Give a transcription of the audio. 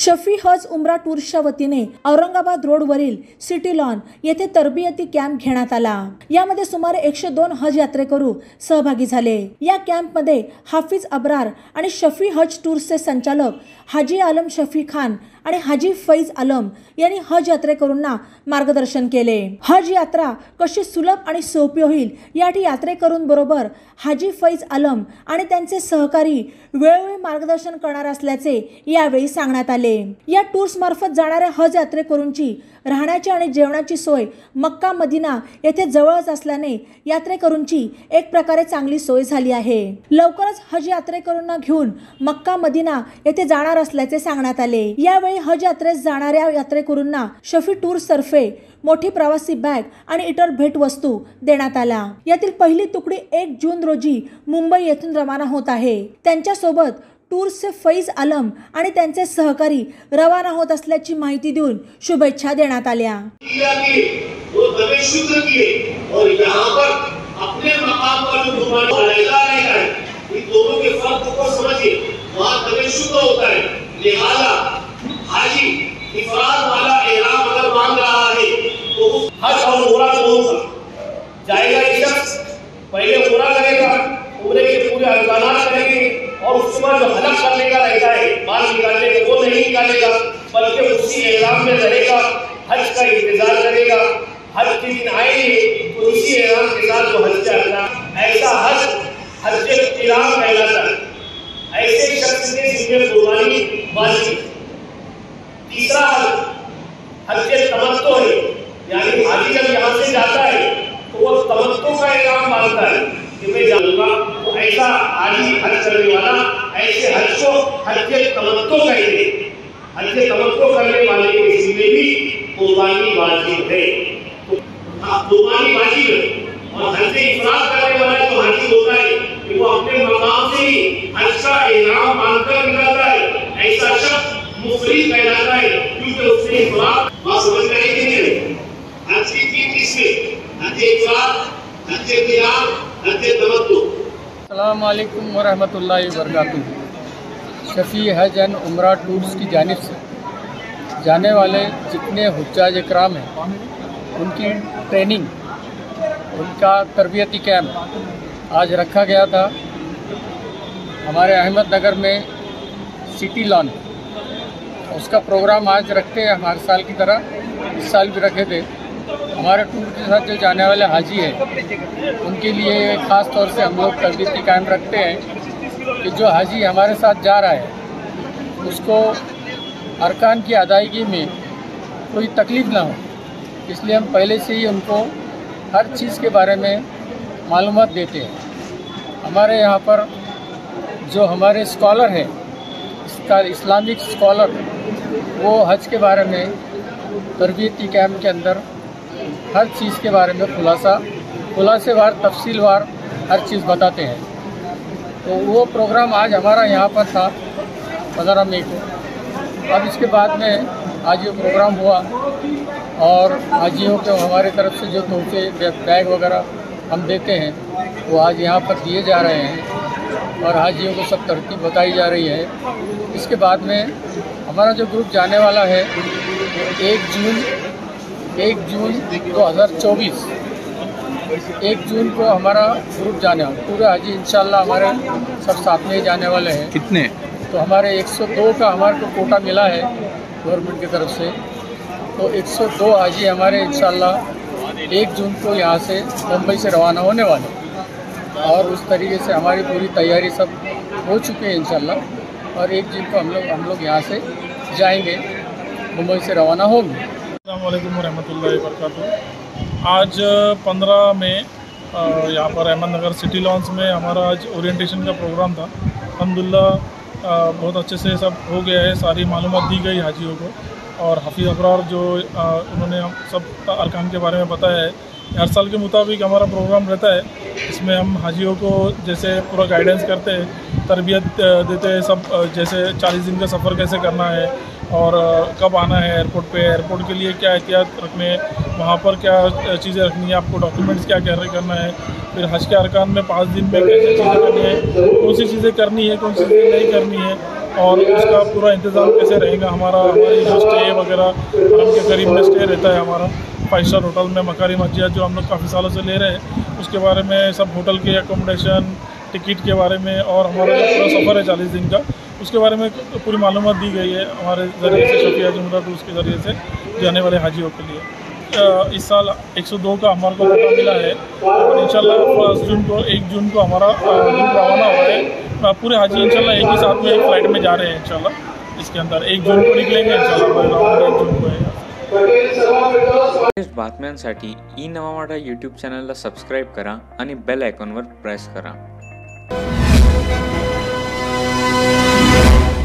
शफी हज उमरा टूर्सच्या वतीने औरंगाबाद रोडवरील सिटी लॉन येथे तरबियती कॅम्प घेण्यात आला। यामध्ये सुमारे 102 हज यात्रेकरू सहभागी झाले। या कॅम्पमध्ये हाफिज अब्रार आणि शफी हज टूर्सचे संचालक हाजी आलम शफी खान आणि हाजी फैज आलम यांनी हज यात्रेकरूंना मार्गदर्शन केले। हज यात्रा कशी सुलभ आणि सोपी होईल यासाठी यात्रेकरूंबरोबर हाजी फैज आलम आणि त्यांचे सहकारी वेळोवेळी मार्गदर्शन करणार असल्याचे यावेळी सांगण्यात आले। या टूर्स मार्फत जाणाऱ्या हज यात्रेकरूंची राहण्याची आणि जेवणाची सोय मक्का मदिना येथे जवळच असल्याने यात्रेकरूंची एक प्रकारे चांगली सोय झाली आहे। लवकरच हज यात्रेकरूंना घेऊन मक्का मदिना येथे जाणार असल्याचे सांगण्यात आले। यावेळी हज यात्रेस जाणाऱ्या यात्रेकरूंना शफी टूर्स तर्फे मोठी प्रवासी बॅग आणि इतर भेटवस्तू देण्यात आल्या। यातील पहिली तुकडी 1 जून रोजी मुंबई येथून रवाना होत आहे। त्यांच्या सोबत टूर्सचे फैज आलम आणि त्यांचे सहकारी रवाना होत असल्याची माहिती देऊन शुभेच्छा देण्यात आल्या। हज और उमरा दोनों जाएगा एक शख्स पहले उमरा करेगा, उमरे के पूरे अरकानात करेंगे और उसके बाद जो हलक करने का रहता है माल निकालने का वो नहीं निकालेगा, बल्कि उसी एहराम में रहेगा, हज का इंतजार करेगा। हज के दिन आएंगे तो उसी एहराम के साथ जो हज करना, ऐसा हज किराम कहलाता है। ऐसे शख्स ने जिसमें कुर्बानी बाजी। तीसरा हज तमत्तो है, यानी हाजी जब यहाँ से जाता है तो वो तमत्तो का एहराम बांधता है कि मैं जाऊंगा। तो ऐसा हाजी हज करने वाला ऐसे हज को हज तमत्तो कहते हैं। हज तमत्तो करने वाले के जिम्मे भी कुर्बानी वाजिब है। तो कुर्बानी वाजिब है और हज इफराद करने वाला जो हाजी होता है कि वो अपने मकाम से ही हज का एहराम बांधकर निकलता है। ऐसा शख्स मुफरीद कहलाता है क्योंकि उसने इफराद समझ रहे हैं। हज की 3 किस्में, हज इफराद, हज क़िरान, हज तमत्तु। अस्सलाम वालेकुम व रहमतुल्लाहि व बरकातुहू। शफी हज एंड उमरा टूर्स की जानिब से जाने वाले जितने हुज्जाज इकराम हैं उनकी ट्रेनिंग, उनका तरबियती कैंप आज रखा गया था हमारे अहमदनगर में सिटी लॉन। उसका प्रोग्राम आज रखते हैं हर साल की तरह, इस साल भी रखे थे। हमारे टूर के साथ जो जाने वाले हाजी हैं उनके लिए ख़ास तौर से हम लोग तरबियती कैंप रखते हैं कि जो हाजी हमारे साथ जा रहा है उसको अरकान की अदायगी में कोई तकलीफ़ ना हो, इसलिए हम पहले से ही उनको हर चीज़ के बारे में मालूमात देते हैं। हमारे यहाँ पर जो हमारे स्कॉलर हैं, इसका इस्लामिक स्कॉलर, वो हज के बारे में तरबियती कैंप के अंदर हर चीज़ के बारे में खुलासेवार तफसीलवार हर चीज़ बताते हैं। तो वो प्रोग्राम आज हमारा यहाँ पर था 15 मई को। अब इसके बाद में आज ये प्रोग्राम हुआ और हाजियों को हमारे तरफ से जो तोहफे बैग वगैरह हम देते हैं वो आज यहाँ पर दिए जा रहे हैं और हाजियों को सब तरतीब बताई जा रही है। इसके बाद में हमारा जो ग्रुप जाने वाला है 1 जून 2024 1 जून को हमारा ग्रुप जाने वाला पूरे हाजी इंशाल्लाह हमारे सब साथ में ही जाने वाले हैं। कितने? तो हमारे 102 का हमारे को कोटा मिला है गवर्नमेंट की तरफ से। तो 102 हाजी हमारे इंशाल्लाह 1 जून को यहाँ से मुंबई से रवाना होने वाले और उस तरीके से हमारी पूरी तैयारी सब हो चुकी है इंशाल्लाह। और 1 जून को हम लोग यहाँ से जाएंगे, मुंबई से रवाना होंगे। अस्सलाम वालेकुम व रहमतुल्लाहि व बरकातुहू। आज 15 मई यहाँ पर अहमदनगर सिटी लॉन्स में हमारा आज ओरिएंटेशन का प्रोग्राम था। अल्हम्दुलिल्लाह बहुत अच्छे से सब हो गया है, सारी मालूमात दी गई हाजियों को और हाफिज अब्रार जो उन्होंने हम सब अरकान के बारे में बताया है। हर साल के मुताबिक हमारा प्रोग्राम रहता है, इसमें हम हाजियों को जैसे पूरा गाइडेंस करते हैं, तरबियत देते हैं सब, जैसे 40 दिन का सफ़र कैसे करना है और कब आना है एयरपोर्ट पे, एयरपोर्ट के लिए क्या एहतियात रखने हैं, वहाँ पर क्या चीज़ें रखनी है, आपको डॉक्यूमेंट्स क्या कैरी करना है, फिर हज के अरकान में 5 दिन में कैसे चीज़ें करनी है, कौन सी चीज़ें करनी है, कौन सी चीज़ें नहीं करनी है, और उसका पूरा इंतज़ाम कैसे रहेगा, हमारी जो स्टे वगैरह हरम के करीब में स्टे रहता है हमारा 5 स्टार होटल में मकारी मस्जिद जो हम लोग काफ़ी सालों से ले रहे हैं, उसके बारे में सब होटल के एकोमोडेशन, टिकट के बारे में और हमारा जो पूरा सफ़र है 40 दिन का, उसके बारे में पूरी मालूमात दी गई है हमारे ज़रिए से, शफी हज उम्रा टूर्स के ज़रिए से जाने वाले हाजियों के लिए। इस साल 102 का हमारे को मौका मिला है और इंशाल्लाह 1 जून को हमारा ग्रुप रवाना हुआ है। पूरे हाजी इंशाल्लाह एक ही साथ में एक फ्लाइट में जा रहे हैं इंशाल्लाह। इसके अंदर 1 जून को निकलेंगे इंशाल्लाह, 1 जून को है। लेटेस्ट बातम्यांसाठी ई नवा मराठा यूट्यूब चॅनलला सबस्क्राईब करा आणि बेल आयकॉनवर प्रेस करा।